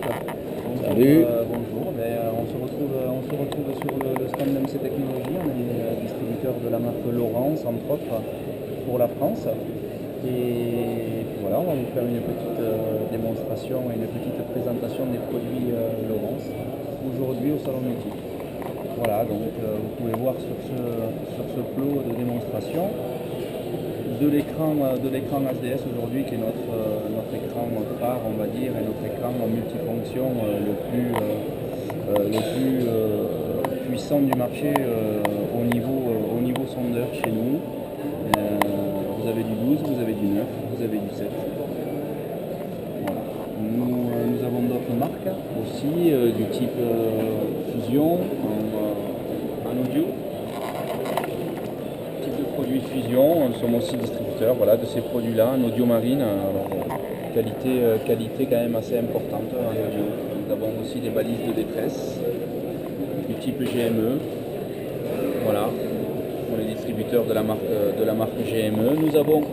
Salut. Bonjour. On se retrouve sur le stand MC Technologies. On est distributeur de la marque Lowrance, entre autres, pour la France. Et voilà, on va vous faire une petite démonstration et une petite présentation des produits Lowrance aujourd'hui au Salon Multi. Voilà, donc vous pouvez voir sur ce plot de démonstration de l'écran HDS aujourd'hui qui est notre écran phare, on va dire, et notre écran multifonction le plus puissant du marché au niveau sondeur chez nous. Vous avez du 12, vous avez du 9, vous avez du 7. Voilà. Nous avons d'autres marques aussi du type Fusion en audio. Produits Fusion, nous sommes aussi distributeurs de ces produits-là en audio marine, qualité quand même assez importante en audio. Nous avons aussi des balises de détresse du type GME. Voilà, on est distributeurs de la marque GME. Nous avons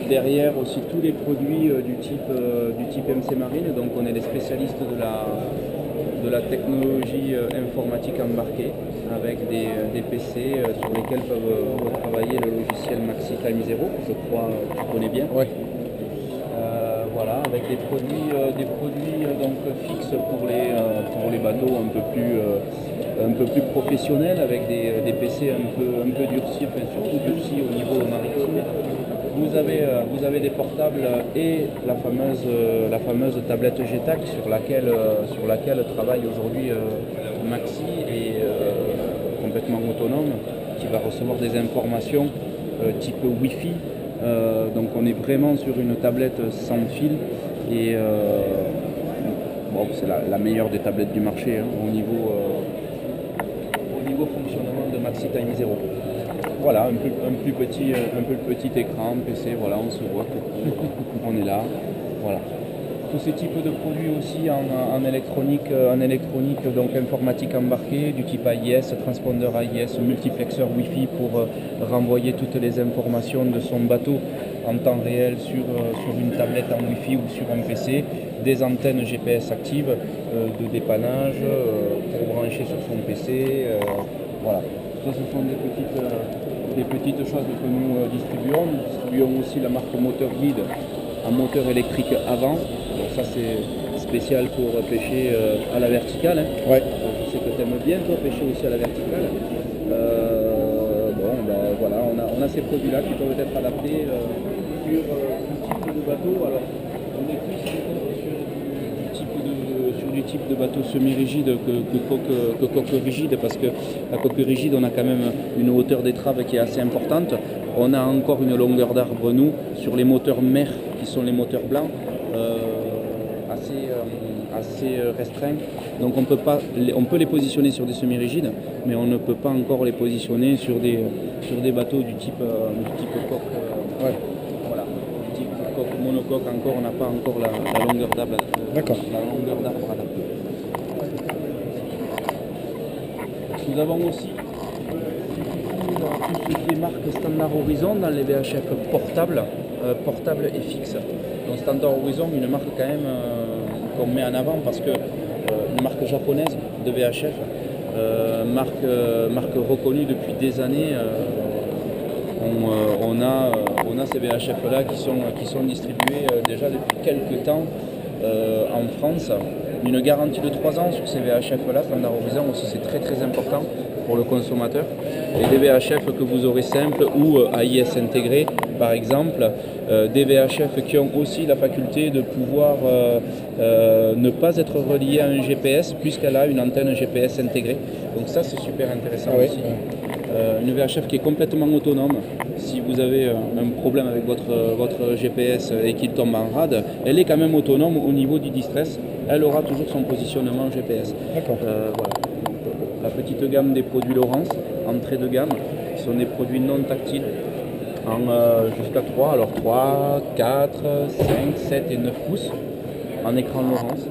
derrière aussi tous les produits du type MC Marine, donc on est les spécialistes de la technologie informatique embarquée avec des PC sur lesquels peuvent travailler le logiciel Maxi Time Zero, je crois que tu connais bien. Ouais. Voilà, avec des produits donc fixes pour les bateaux un peu plus professionnels, avec des PC un peu durcis, enfin surtout durcis au niveau maritime. Vous avez des portables et la fameuse tablette GTAC sur laquelle travaille aujourd'hui Maxi et complètement autonome, qui va recevoir des informations type Wi-Fi. Donc on est vraiment sur une tablette sans fil et c'est la meilleure des tablettes du marché au niveau fonctionnement de Maxi Time Zero. Voilà, un plus petit écran, PC, voilà, on se voit, on est là, voilà. Tous ces types de produits aussi en électronique, donc informatique embarquée, du type AIS, transpondeur AIS, multiplexeur Wi-Fi pour renvoyer toutes les informations de son bateau en temps réel sur une tablette en Wi-Fi ou sur un PC, des antennes GPS actives de dépannage pour brancher sur son PC, voilà. Ça, ce sont des petites choses que nous distribuons. Nous distribuons aussi la marque Moteur Guide en moteur électrique avant. Donc ça c'est spécial pour pêcher à la verticale. Ouais. Je sais que tu aimes bien toi pêcher aussi à la verticale. Voilà, on a ces produits-là qui peuvent être adaptés sur tout type de bateau. Alors on est plus sur du type de bateau semi-rigide que coque rigide, parce que la coque rigide on a quand même une hauteur d'étrave qui est assez importante. On a encore une longueur d'arbre nous sur les moteurs mer qui sont les moteurs blancs assez restreints. Donc on peut les positionner sur des semi-rigides, mais on ne peut pas encore les positionner sur des bateaux du type coque. Voilà, du type coque monocoque encore, on n'a pas encore la longueur d'arbre. D'accord. La longueur d'arbre adaptée. Nous avons aussi tout ce qui est marque Standard Horizon dans les VHF portables et fixes. Donc Standard Horizon, une marque quand même qu'on met en avant parce que une marque japonaise de VHF, marque reconnue depuis des années. On a ces VHF là qui sont distribués déjà depuis quelques temps en France. Une garantie de 3 ans sur ces VHF là, Standard Horizon aussi, c'est très très important pour le consommateur. Et des VHF que vous aurez simples ou AIS intégrés par exemple, des VHF qui ont aussi la faculté de pouvoir ne pas être reliés à un GPS puisqu'elle a une antenne GPS intégrée. Donc ça c'est super intéressant aussi. Une VHF qui est complètement autonome. Si vous avez un problème avec votre GPS et qu'il tombe en rade, elle est quand même autonome au niveau du distress. Elle aura toujours son positionnement GPS. D'accord. Voilà. La petite gamme des produits Lowrance, entrée de gamme, qui sont des produits non tactiles, jusqu'à 3, alors 3, 4, 5, 7 et 9 pouces en écran Lowrance.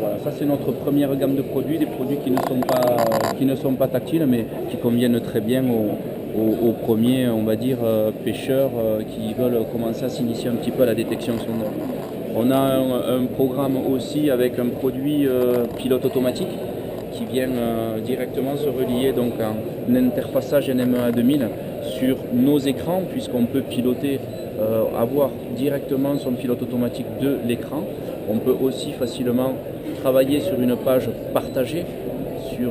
Voilà, ça c'est notre première gamme de produits, des produits qui ne sont pas tactiles mais qui conviennent très bien aux premiers, on va dire, pêcheurs qui veulent commencer à s'initier un petit peu à la détection sonore. On a un programme aussi avec un produit pilote automatique qui vient directement se relier donc en interfaçage NMEA 2000 sur nos écrans, puisqu'on peut piloter, avoir directement son pilote automatique de l'écran. On peut aussi facilement travailler sur une page partagée sur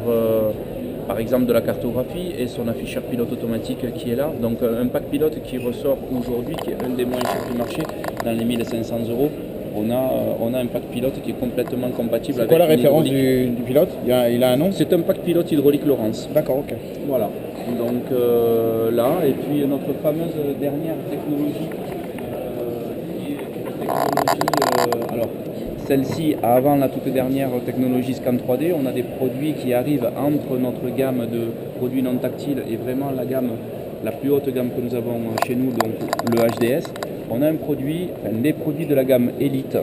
par exemple de la cartographie et son afficheur pilote automatique qui est là. Donc un pack pilote qui ressort aujourd'hui, qui est un des moins chers du marché, dans les 1500 €. On a un pack pilote qui est complètement compatible avec. C'est quoi la référence du pilote? Il a un nom? C'est un pack pilote hydraulique Lawrence. D'accord, ok. Voilà. Donc là, et puis notre fameuse dernière technologie, qui est la technologie, alors celle-ci, avant la toute dernière technologie Scan 3D, on a des produits qui arrivent entre notre gamme de produits non tactiles et vraiment la plus haute gamme que nous avons chez nous, donc le HDS. On a un produit, des produits de la gamme Elite,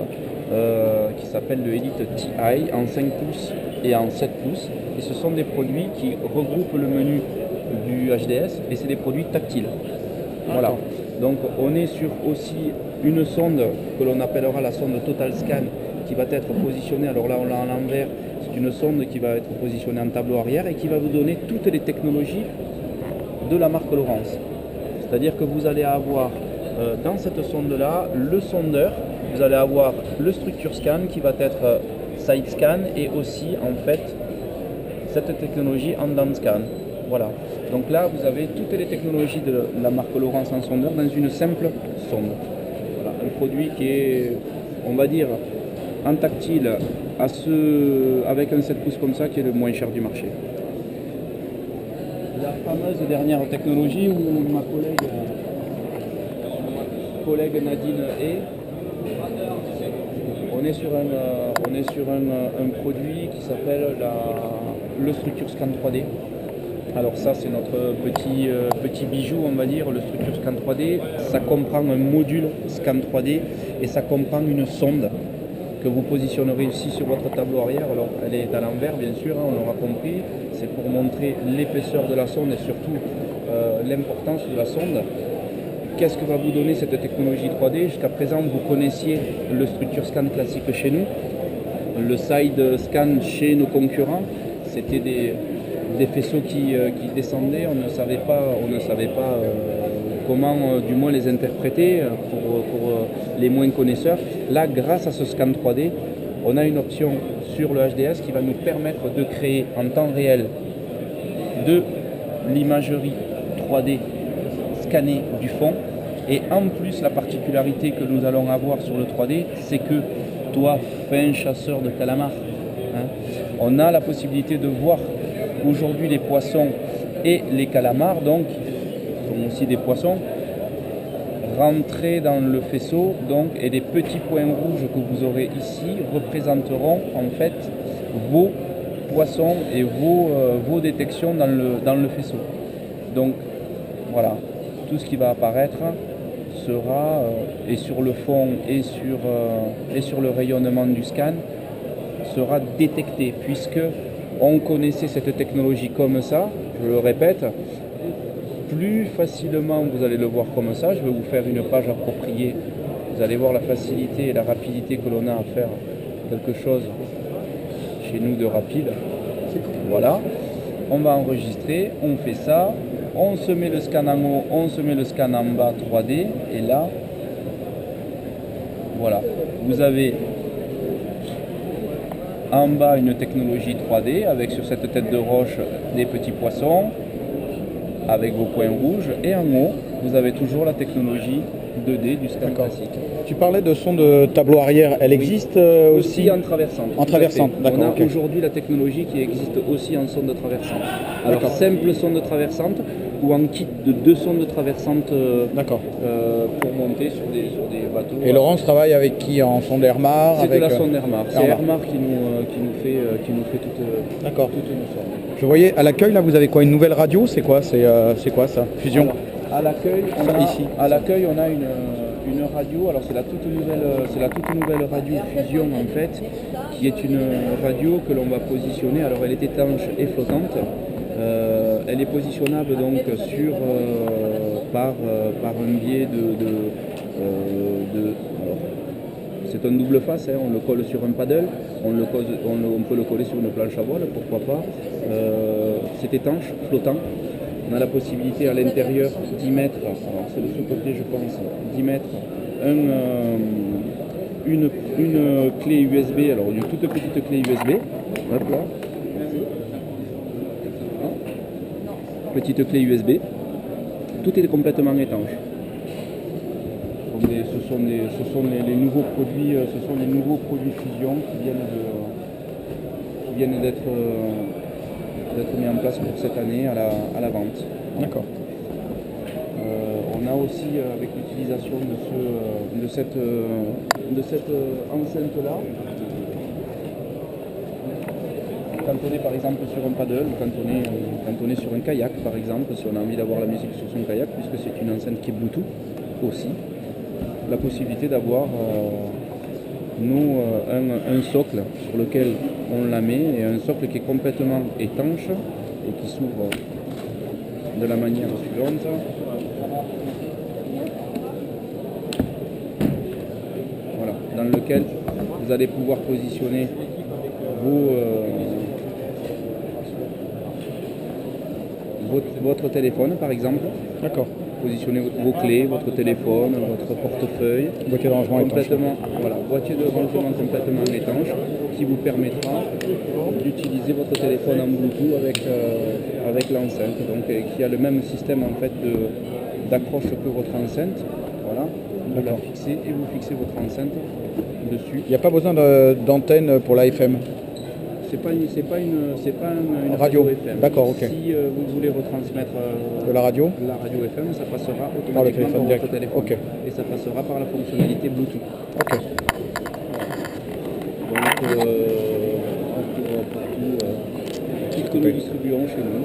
qui s'appelle le Elite TI en 5 pouces et en 7 pouces. Et ce sont des produits qui regroupent le menu du HDS et c'est des produits tactiles. Voilà. Donc on est sur aussi une sonde que l'on appellera la sonde Total Scan qui va être positionnée, alors là on l'a à l'envers, c'est une sonde qui va être positionnée en tableau arrière et qui va vous donner toutes les technologies de la marque Lawrence. C'est-à-dire que vous allez avoir dans cette sonde-là le sondeur, vous allez avoir le structure scan qui va être side scan et aussi en fait cette technologie en down scan. Voilà. Donc là vous avez toutes les technologies de la marque Lawrence en sondeur dans une simple sonde. Voilà. Un produit qui est, on va dire, en tactile avec un 7 pouces comme ça qui est le moins cher du marché. La fameuse dernière technologie où ma collègue Nadine est, on est sur un produit qui s'appelle le Structure Scan 3D. Alors ça c'est notre petit bijou, on va dire, le Structure Scan 3D. Ça comprend un module Scan 3D et ça comprend une sonde que vous positionnerez ici sur votre tableau arrière. Alors elle est à l'envers bien sûr, on l'aura compris. C'est pour montrer l'épaisseur de la sonde et surtout l'importance de la sonde. Qu'est-ce que va vous donner cette technologie 3D? Jusqu'à présent, vous connaissiez le structure scan classique chez nous, le side scan chez nos concurrents. C'était des faisceaux qui descendaient, on ne savait pas comment du moins les interpréter pour les moins connaisseurs. Là, grâce à ce scan 3D, on a une option sur le HDS qui va nous permettre de créer en temps réel de l'imagerie 3D scannée du fond. Et en plus, la particularité que nous allons avoir sur le 3D, c'est que toi, fin chasseur de calamars, on a la possibilité de voir aujourd'hui les poissons et les calamars, donc, sont aussi des poissons, rentrer dans le faisceau, donc, et les petits points rouges que vous aurez ici représenteront en fait vos poissons et vos détections dans le faisceau. Donc voilà, tout ce qui va apparaître sera, et sur le fond et sur le rayonnement du scan, sera détecté, puisque on connaissait cette technologie comme ça, je le répète. Plus facilement vous allez le voir comme ça, je vais vous faire une page appropriée, vous allez voir la facilité et la rapidité que l'on a à faire quelque chose chez nous de rapide. Voilà, on va enregistrer, on fait ça, on se met le scan en haut, on se met le scan en bas 3D, et là, voilà, vous avez en bas une technologie 3D avec sur cette tête de roche des petits poissons avec vos points rouges, et en haut vous avez toujours la technologie 2D du scan classique. Tu parlais de son de tableau arrière, elle existe aussi en traversante. En traversante, d'accord. On a aujourd'hui la technologie qui existe aussi en sonde traversante. Alors simple sonde traversante ou en kit de 2 sondes traversantes pour monter sur des bateaux. Et Lawrence travaille avec qui en sonde Airmar? C'est de la sonde Airmar. C'est Airmar qui nous fait toute une sonde. Je voyais à l'accueil là, vous avez quoi, une nouvelle radio? C'est quoi ça, Fusion? Alors, à l'accueil, on a une radio. Alors c'est la toute nouvelle radio Fusion en fait, qui est une radio que l'on va positionner. Alors elle est étanche et flottante. Elle est positionnable donc par un biais C'est un double face, hein. On le colle sur un paddle, on peut le coller sur une planche à voile, pourquoi pas. C'est étanche, flottant. On a la possibilité à l'intérieur d'y mettre, alors c'est de ce côté je pense, d'y mettre une clé USB, alors une toute petite clé USB, hop là. Petite clé USB, tout est complètement étanche. Donc, ce sont les nouveaux produits, Fusion qui viennent d'être mis en place pour cette année à la vente. D'accord. On a aussi avec l'utilisation de cette enceinte-là, quand on est par exemple sur un paddle, quand on est sur un kayak par exemple, si on a envie d'avoir la musique sur son kayak, puisque c'est une enceinte qui est Bluetooth aussi, la possibilité d'avoir un socle sur lequel on la met, et un socle qui est complètement étanche et qui s'ouvre de la manière suivante. Voilà, dans lequel vous allez pouvoir positionner votre téléphone par exemple. D'accord. Positionnez vos clés, votre téléphone, votre portefeuille. Boîtier de rangement complètement étanche. Voilà, boîtier de rangement complètement étanche qui vous permettra d'utiliser votre téléphone en Bluetooth avec l'enceinte. Donc qui a le même système en fait d'accroche que votre enceinte. Voilà, vous la fixez et vous fixez votre enceinte dessus. Il n'y a pas besoin d'antenne pour la FM. C'est pas une radio FM. D'accord, ok. Si vous voulez retransmettre de la radio FM, ça passera par le automatiquement téléphone par votre téléphone. Okay. Et ça passera par la fonctionnalité Bluetooth. Ok. Donc, pour tout ce que nous distribuons chez nous.